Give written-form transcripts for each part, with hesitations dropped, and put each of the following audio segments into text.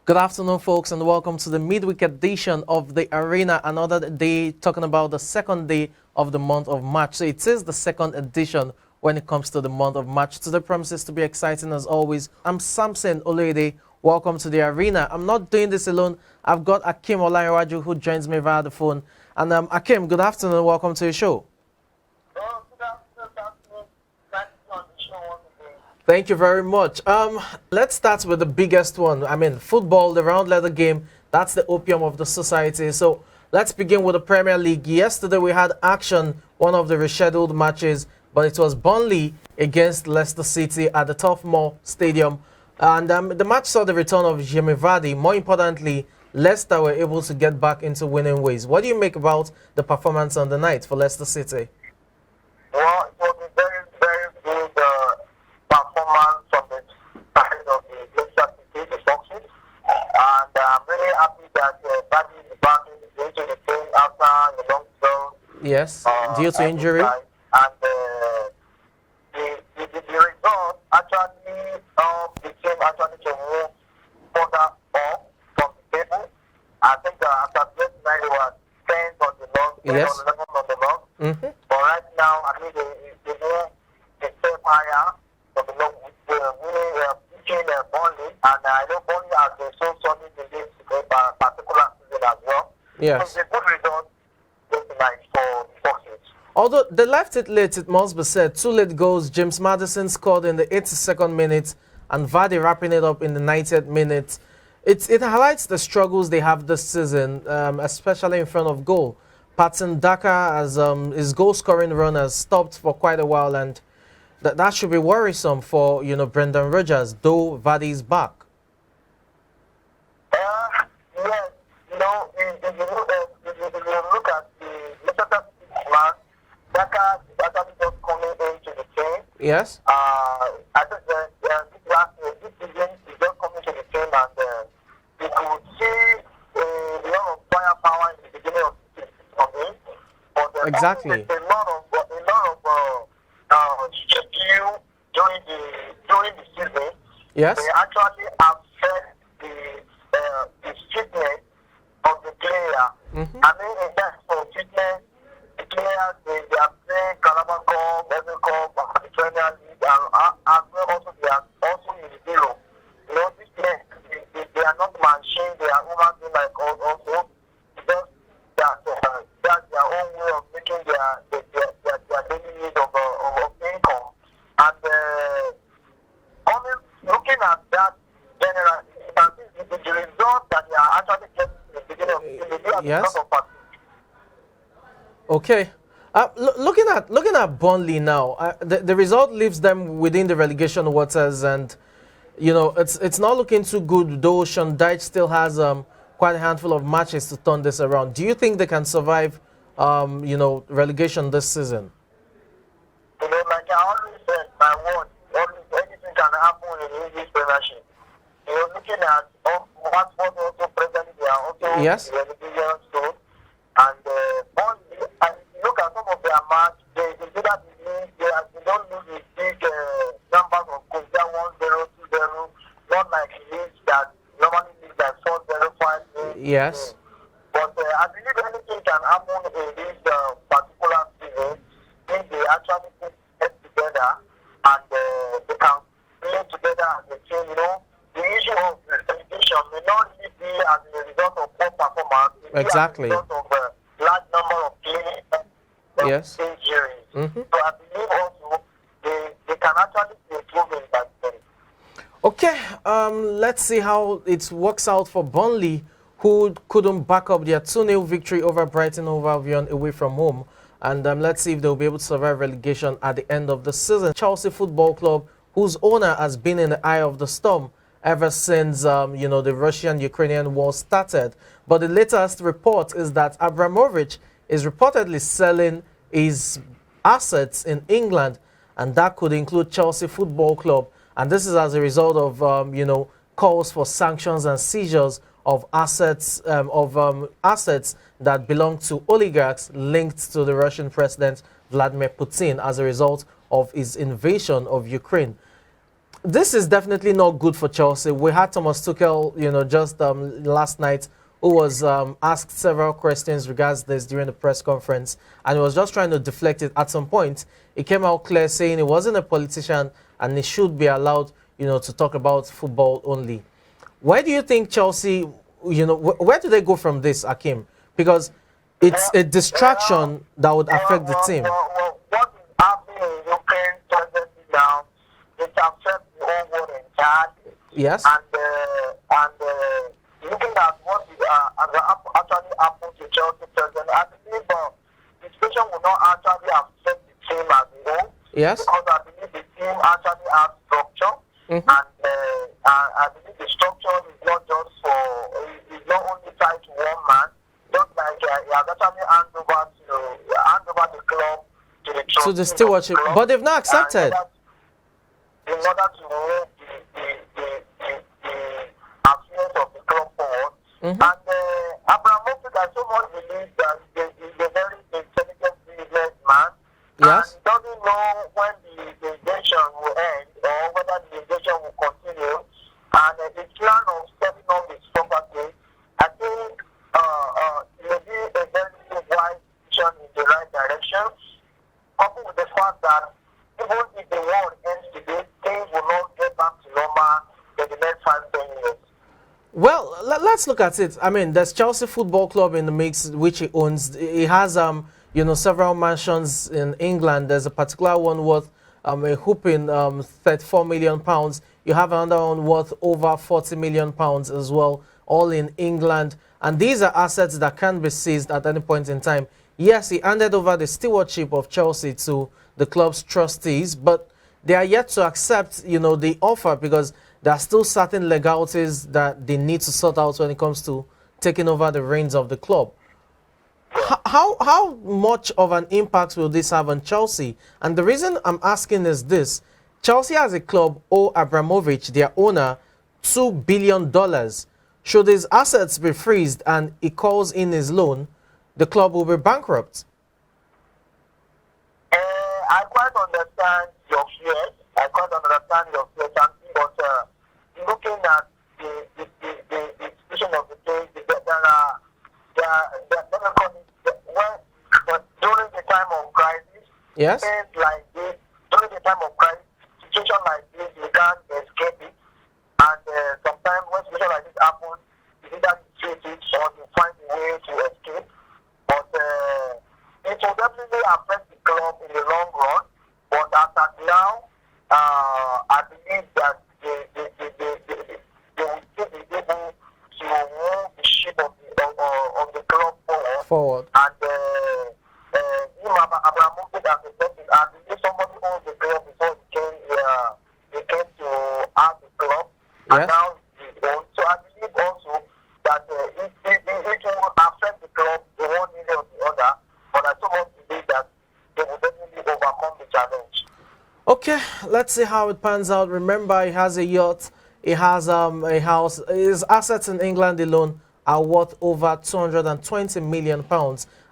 Good afternoon, folks, and welcome to the midweek edition of the Arena. Another day talking about the second day of the month of March. So it is the second edition when it comes to the month of March. Today promises to be exciting as always. I'm Samson Olede. Welcome to the Arena. I'm not doing this alone. I've got Akim Olayiwaju who joins me via the phone. And Akim, good afternoon. Welcome to the show. Thank you very much. Let's start with the biggest one. I mean, football, the round leather game, that's the opium of the society. So let's begin with the Premier League. Yesterday we had action, one of the rescheduled matches, but it was Burnley against Leicester City at the Turf Moor Stadium. And the match saw the return of Jamie Vardy. More importantly, Leicester were able to get back into winning ways. What do you make about the performance on the night for Leicester City? Well, it was a very, very good performance from the side of the Leicester City, the Foxes. And I'm really happy that Vardy is back into the game after a long spell. Yes, due to injury. And the result actually the team actually to move further up from the table. I think after this night they were 10 on the log, 10 Yes. on 11 on the log. Mm-hmm. But right now, I think they move a step higher from the log, winning Burnley. And I know Burnley has been so solid in this particular season as well. Yes. So it's a good result tonight for the Foxes. Although they left it late, it must be said. 2 late goals. James Maddison scored in the 82nd minute and Vardy wrapping it up in the 90th minute. It highlights the struggles they have this season, especially in front of goal. Patson Daka, as his goal-scoring run has stopped for quite a while, and that should be worrisome for Brendan Rodgers, though Vardy is back. Yes, if you look at the Leicester City match, Daka is actually just coming into the team. Yes. I think this season is just coming to the team, and you could see a lot of firepower in the beginning of the season from him. But Exactly. a lot of skill during the season. Yes. They actually affect the fitness of the player. Mm-hmm. I mean, in terms of fitness, the players they are playing Carabao Cup, FA Cup, the Premier League, and as well also they are also in the Euro. These players they are not machine, they are human beings like us also. Just that's their own way of making their daily need of income. And looking at that generally, you can see the result that they are actually getting in the beginning of the season. They have Yes. a lot of fatigue. Okay. Looking at Burnley now, the result leaves them within the relegation waters, and it's not looking too good. Though Sean Dyche still has quite a handful of matches to turn this around. Do you think they can survive relegation this season? Like I always said, my word, anything can happen in the English Premiership. Looking at Watford also presently, they are also Yes. in the relegation zone. And Burnley, and if you look at some of their match, they do that they don't lose with big numbers of goals. They are 1-0, 2-0, not like leagues that normally league like 4-0, 5-0. Yes. But I believe anything can happen in this particular season if they actually put it together and they can play together as a team. The issue of relegation may not really be as a result of poor performance. It may be Exactly. as a result of a large number of players Yes. injuries. Mm-hmm. So I believe also they can actually improve in that way. Okay, let's see how it works out for Burnley, who couldn't back up their 2-0 victory over Brighton Hove Albion away from home. And let's see if they'll be able to survive relegation at the end of the season. Chelsea Football Club, whose owner has been in the eye of the storm ever since, the Russian-Ukrainian war started. But the latest report is that Abramovich is reportedly selling his assets in England, and that could include Chelsea Football Club. And this is as a result of, calls for sanctions and seizures of assets that belong to oligarchs linked to the Russian President Vladimir Putin as a result of his invasion of Ukraine. this is definitely not good for Chelsea. We had Thomas Tuchel, just last night, who was asked several questions regards this during the press conference, and he was just trying to deflect it. At some point, he came out clear saying he wasn't a politician and he should be allowed, to talk about football only. Where do you think Chelsea, where do they go from this, Akim? Because it's a distraction that would affect the team. What is happening in Ukraine presently now, it affects the whole world entirely. Yes. And looking at what actually happened to Chelsea presently, I believe the situation will not actually affect the team as a whole. Yes. Because I believe the team actually has structure. Mm-hmm. And I believe the structure is not just it's not only tied to one man. Just like he has actually hand over the club to the to the stewardship, but they've not accepted. In order to move the affairs of the club forward. Mm-hmm. And Abramovich, I so much believe that he's a very intelligent businessman. Yes. And he doesn't know when the invasion will end or whether the invasion will continue. And his plan of setting up his property, I think it may be a very wise decision in the right direction, coupled with the fact that even if the war ends today, things will not get back to normal in the next 5-10 years. Well, let's look at it. I mean, there's Chelsea Football Club in the mix, which he owns. He has, several mansions in England. There's a particular one worth a whooping £34 million. You have another one worth over £40 million as well, all in England. And these are assets that can be seized at any point in time. Yes, he handed over the stewardship of Chelsea to the club's trustees, but they are yet to accept, the offer, because there are still certain legalities that they need to sort out when it comes to taking over the reins of the club. How much of an impact will this have on Chelsea? And the reason I'm asking is this: Chelsea as a club owe Abramovich, their owner, $2 billion. Should his assets be freezed and he calls in his loan, the club will be bankrupt. I quite understand your fears. But looking at the situation of the case, during the time of crisis, Yes. things like this, during the time of crisis, situation like this, you can't escape it. And sometimes when situation like this happens, you either treat it or you find a way to escape. But it will definitely affect the club in the long run. But as at now, I believe that they will still be able to move the ship of the club forward. And Abramovich as a person, I believe somebody owns the club before they came to have the club. Yes. And now he's owned. So I believe also that it will affect the club in one way or the other. But I so much believe that they will definitely overcome the challenge. Okay, let's see how it pans out. Remember, he has a yacht, he has a house. His assets in England alone are worth over £220 million.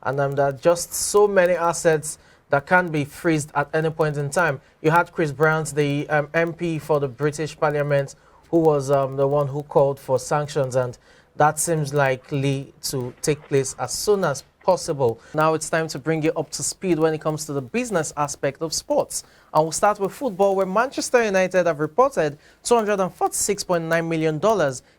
And there are just so many assets that can be freezed at any point in time. You had Chris Brown, the MP for the British Parliament, who was the one who called for sanctions, and that seems likely to take place as soon as possible. Now it's time to bring you up to speed when it comes to the business aspect of sports. And we'll start with football, where Manchester United have reported $246.9 million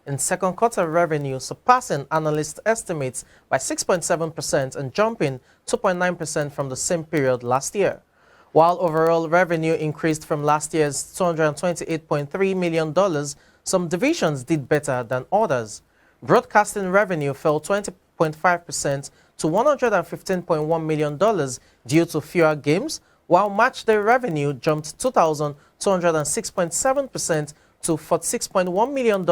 in second quarter revenue, surpassing analyst estimates by 6.7% and jumping 2.9% from the same period last year. While overall revenue increased from last year's $228.3 million, some divisions did better than others. Broadcasting revenue fell 20.5% to $115.1 million due to fewer games, while matchday revenue jumped 2,206.7% to $46.1 million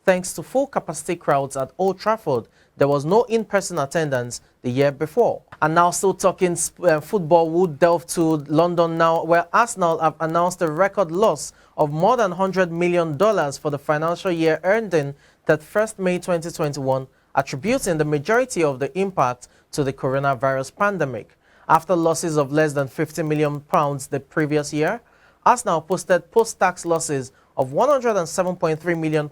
thanks to full capacity crowds at Old Trafford. There was no in-person attendance the year before. And now, still talking football, we'll delve to London now, where Arsenal have announced a record loss of more than $100 million for the financial year ending 31st May 2021, attributing the majority of the impact to the coronavirus pandemic. After losses of less than £50 million the previous year, Arsenal posted post-tax losses of £107.3 million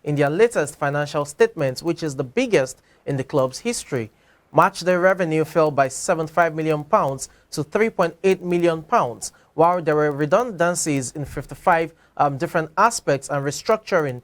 in their latest financial statement, which is the biggest in the club's history. Matchday revenue fell by £75 million to £3.8 million, while there were redundancies in 55 different aspects and restructuring